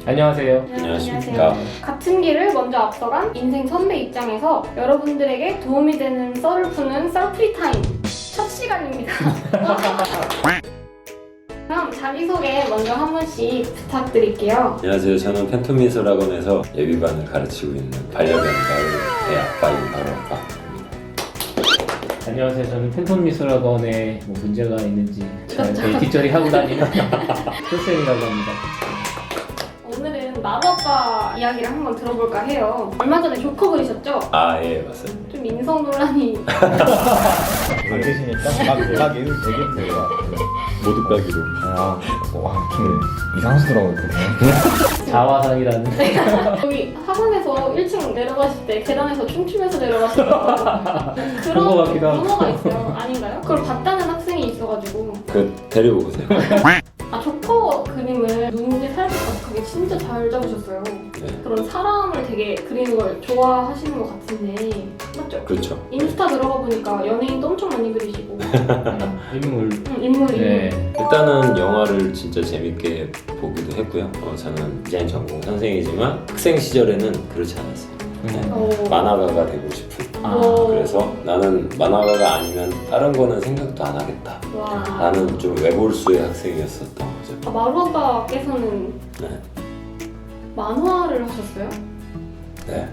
안녕하세요. 안녕하십니까. 같은 길을 먼저 앞서간 인생 선배 입장에서 여러분들에게 도움이 되는 썰을 푸는 썰풀이 타임 첫 시간입니다. 그럼 자기소개 먼저 한 번씩 부탁드릴게요. 안녕하세요. 저는 팬토미술학원에서 예비반을 가르치고 있는 반려견 가을 애 아빠인 바로 아빠입니다. 안녕하세요. 저는 팬톤미술학원에 뭐 문제가 있는지 잘 뒷처리 하고 다니는 효쌤이라고 합니다. 오늘은 마법과 이야기를 한번 들어볼까 해요. 얼마 전에 조커 보이셨죠? 아, 예, 맞습니다. 좀 인성 논란이 안 계시니까 막 얘는 되게 돼요. 모두 까기로. 좀 이상하시더라고요. 자화상이라는 여기 학원에서 1층 내려가실 때 계단에서 춤추면서 내려가시는 그런 거 같기도 하고. 루머가 있어요. 아닌가요? 그걸 봤다는 학생이 있어가지고 데리고 오세요. 아 조커 그림을 눈이 살짝하게 진짜 잘 잡으셨어요. 네, 그런 사람을 되게 그리는 걸 좋아하시는 것 같은데 맞죠? 그렇죠. 인스타 들어가 보니까 연예인도 엄청 많이 그리시고 인물. 인물 네. 일단은 영화를 진짜 재밌게 보기도 했고요. 저는 디자인 전공 선생이지만 학생 시절에는 그렇지 않았어요. 만화가가 되고 싶은. 그래서 나는 만화가가 아니면 다른 거는 생각도 안 하겠다. 와. 나는 좀 외골수의 학생이었었던 거죠. 마루아빠께서는 네. 만화를 하셨어요? 네.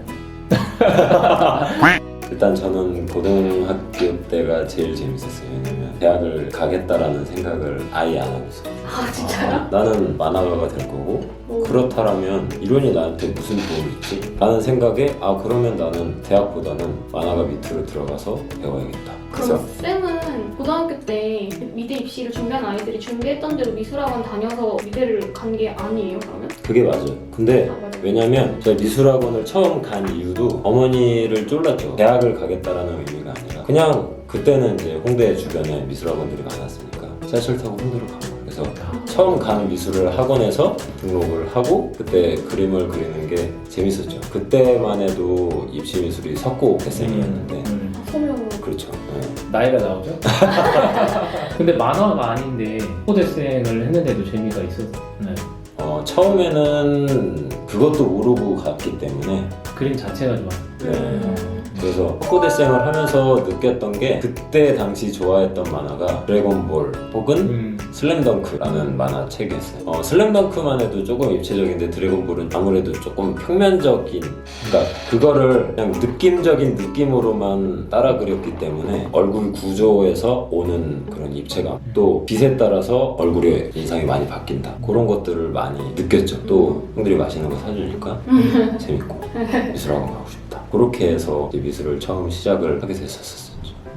일단 저는 고등학교 때가 제일 재밌었어요. 왜냐면 대학을 가겠다라는 생각을 아예 안 하고 있어요. 아 진짜요? 나는 만화가가 될 거고 그렇다면 이론이 나한테 무슨 도움이 있지? 라는 생각에 그러면 나는 대학보다는 만화가 밑으로 들어가서 배워야겠다. 그래서 그럼 쌤은 고등학교 때 미대 입시를 준비한 아이들이 준비했던 대로 미술학원 다녀서 미대를 간 게 아니에요 그러면? 그게 맞아요. 근데 맞아요. 왜냐면 제가 미술학원을 처음 간 이유도 어머니를 쫄랐죠. 대학을 가겠다라는 의미가 아니라 그냥 그때는 이제 홍대 주변에 미술학원들이 많았으니까 지하철 타고 홍대로 간 거예요. 그래서 처음 간 미술을 학원에서 등록을 하고 그때 그림을 그리는 게 재밌었죠. 그때만 해도 입시 미술이 석고 대생이었는데 소명으로 그렇죠. 네. 나이가 나오죠? 근데 만화가 아닌데 호대생을 했는데도 재미가 있었나요? 처음에는 그것도 모르고 갔기 때문에 그림 자체가 좋아. 네. 그래서 코대생을 하면서 느꼈던 게 그때 당시 좋아했던 만화가 드래곤볼 혹은 슬램덩크라는 만화책이었어요. 슬램덩크만 해도 조금 입체적인데 드래곤볼은 아무래도 조금 평면적인, 그러니까 그거를 그냥 느낌적인 느낌으로만 따라 그렸기 때문에 얼굴 구조에서 오는 그런 입체감, 또 빛에 따라서 얼굴의 인상이 많이 바뀐다, 그런 것들을 많이 느꼈죠. 또 형들이 맛있는 거 사주니까 재밌고 미술학원 가고 싶다, 그렇게 해서 이제 미술을 처음 시작을 하게 됐었었죠.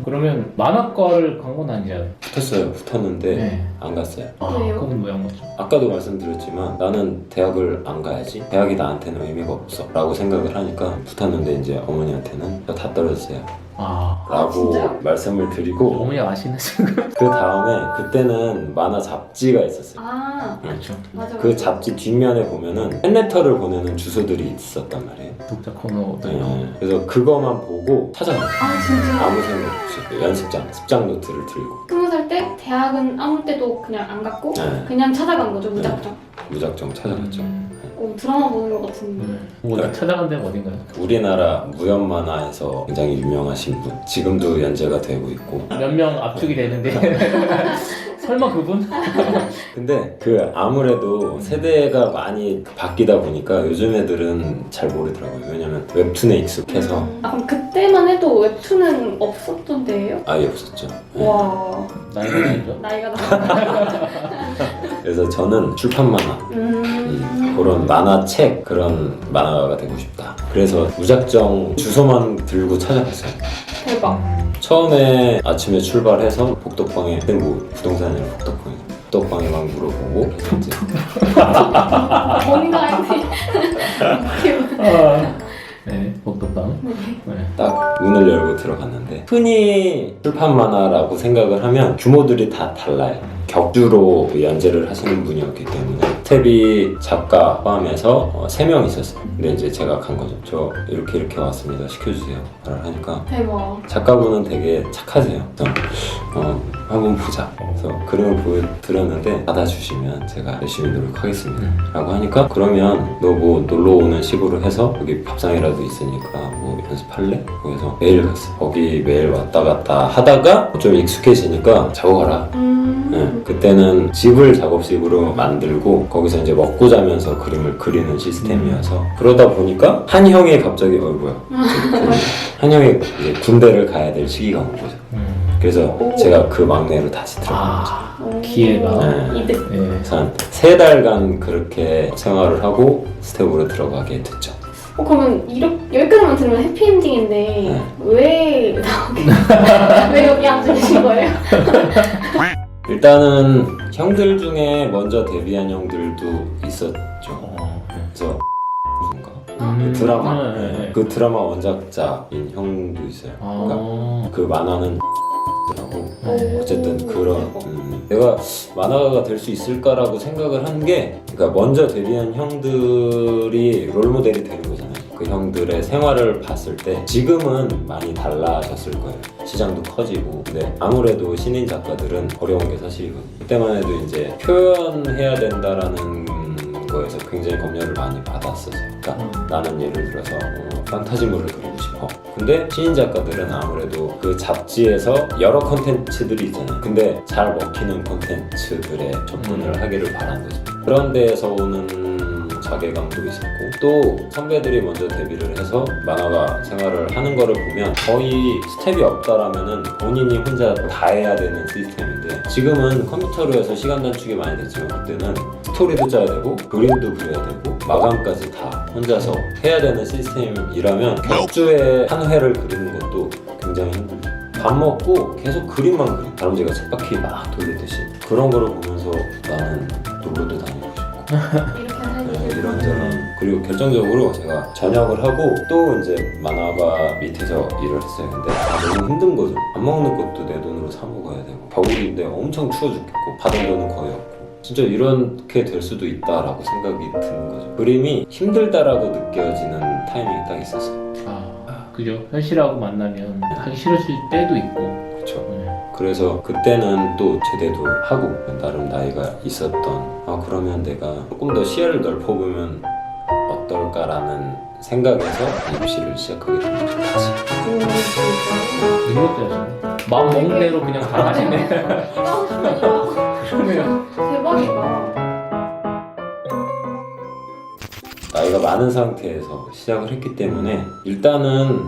그러면 만화과를 간 건 아니잖아요. 붙었는데 네. 안 갔어요. 왜요? 그건 뭐야 거죠? 아까도 말씀드렸지만 나는 대학을 안 가야지, 대학이 나한테는 의미가 없어 라고 생각을 하니까 붙었는데 이제 어머니한테는 다 떨어졌어요 라고 진짜요? 말씀을 드리고, 어머니가 아시는 그 다음에 그때는 만화 잡지가 있었어요. 그렇죠. 맞아. 그 잡지 뒷면에 보면은 팬레터를 보내는 주소들이 있었단 말이에요. 독자 코너도 네. 그래서 그거만 보고 찾아갔어요. 진짜? 아무 생각 없이 연습장, 습장 노트를 들고 20살 때 대학은 아무 때도 그냥 안 갔고 네. 그냥 찾아간 거죠 무작정. 무작정 찾아갔죠. 드라마 보는 것 같은데. 뭐 찾아간 데가 어딘가요? 우리나라 무협 만화에서 굉장히 유명하신 분, 지금도 연재가 되고 있고. 몇 명 압축이 되는데 설마 그분? 근데 그 아무래도 세대가 많이 바뀌다 보니까 요즘 애들은 잘 모르더라고요. 왜냐면 웹툰에 익숙해서. 그럼 그때만 해도 웹툰은 없었던 때예요? 아예 없었죠. 네. 와 나이가 있죠? 나이가 나. 그래서 저는 출판 만화, 그런 만화책, 그런 만화가가 되고 싶다. 그래서 무작정 주소만 들고 찾아갔어요. 대박. 처음에 아침에 출발해서 복덕방에, 그때 뭐 부동산이랑 복덕방에 막 물어보고 이제 뭔가 네, 복덕방. 네. 딱 문을 열고 들어갔는데, 흔히 출판 만화라고 생각을 하면 규모들이 다 달라요. 격주로 연재를 하시는 분이었기 때문에 스텝이 작가 포함해서 3명 있었어요. 근데 이제 제가 간 거죠. 저 이렇게 왔습니다. 시켜주세요. 말을 하니까 대박. 작가분은 되게 착하세요. 그래서 한번 보자. 그래서 그림을 보여드렸는데 받아주시면 제가 열심히 노력하겠습니다. 라고 하니까 그러면 너 뭐 놀러 오는 식으로 해서 여기 밥상이라도 있으니까 뭐 연습할래? 거기서 매일 갔어요. 거기 매일 왔다 갔다 하다가 좀 익숙해지니까 작업하라. 네, 그때는 집을 작업실로 만들고 거기서 이제 먹고 자면서 그림을 그리는 시스템이어서 그러다 보니까 한 형이 갑자기 한 형이 이제 군대를 가야 될 시기가 온 거죠. 그래서 오. 제가 그 막내로 다시 들어간 거죠. 기회가. 네. 이득. 네. 그래서 한 3달간 그렇게 생활을 하고 스텝으로 들어가게 됐죠. 그러면 여기까지만 들으면 해피엔딩인데 네. 왜 왜 여기 앉으신 거예요? 일단은 형들 중에 먼저 데뷔한 형들도 있었죠. 그래서 무슨가 드라마 네. 그 드라마 원작자인 형도 있어요. 그러니까 그 만화는 라고 어쨌든 그런 내가 만화가가 될 수 있을까라고 생각을 한 게 그러니까 먼저 데뷔한 형들이 롤모델이 되는 거잖아요. 그 형들의 생활을 봤을 때 지금은 많이 달라졌을 거예요. 시장도 커지고 근데 아무래도 신인 작가들은 어려운 게 사실이거든요. 그때만 해도 이제 표현해야 된다라는 거에서 굉장히 검열을 많이 받았었어요. 그러니까 나는 예를 들어서 판타지물을 그리고 싶어. 근데 신인 작가들은 아무래도 그 잡지에서 여러 컨텐츠들이 있잖아요. 근데 잘 먹히는 컨텐츠들에 접근을 하기를 바란 거죠. 그런 데에서 오는 자괴감도 있었고 또 선배들이 먼저 데뷔를 해서 만화가 생활을 하는 거를 보면 거의 스텝이 없다라면은 본인이 혼자 다 해야 되는 시스템인데 지금은 컴퓨터로 해서 시간 단축이 많이 됐지만 그때는 스토리도 짜야 되고 그림도 그려야 되고 마감까지 다 혼자서 해야 되는 시스템이라면 격주에 한 회를 그리는 것도 굉장히 힘들죠. 밥 먹고 계속 그림만 그려. 다람쥐가 쳇바퀴 막 돌리듯이 그런 거를 보면서 나는 놀러도 다니고 싶고 이렇게 이런저런 그리고 결정적으로 제가 전역을 하고 또 이제 만화가 밑에서 일을 했어요. 근데 너무 힘든 거죠. 밥 먹는 것도 내 돈으로 사 먹어야 되고 겨울인데 엄청 추워 죽겠고 받은 돈은 거의 없고 진짜 이렇게 될 수도 있다라고 생각이 드는 거죠. 그림이 힘들다라고 느껴지는 타이밍이 딱 있었어요. 그죠. 현실하고 만나면 하기 싫어질 때도 있고. 그렇죠. 그래서 그때는 또 제대도 하고 나름 나이가 있었던 그러면 내가 조금 더 시야를 넓혀보면 어떨까라는 생각에서 입시를 시작하게 된 거죠. 다시. 능력자시네. 마음 먹는 대로 그냥 다 하시네. 그러면 대박이다. 나이가 많은 상태에서 시작을 했기 때문에 일단은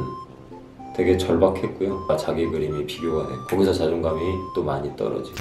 되게 절박했고요. 자기 그림이 비교가 되고 거기서 자존감이 또 많이 떨어지고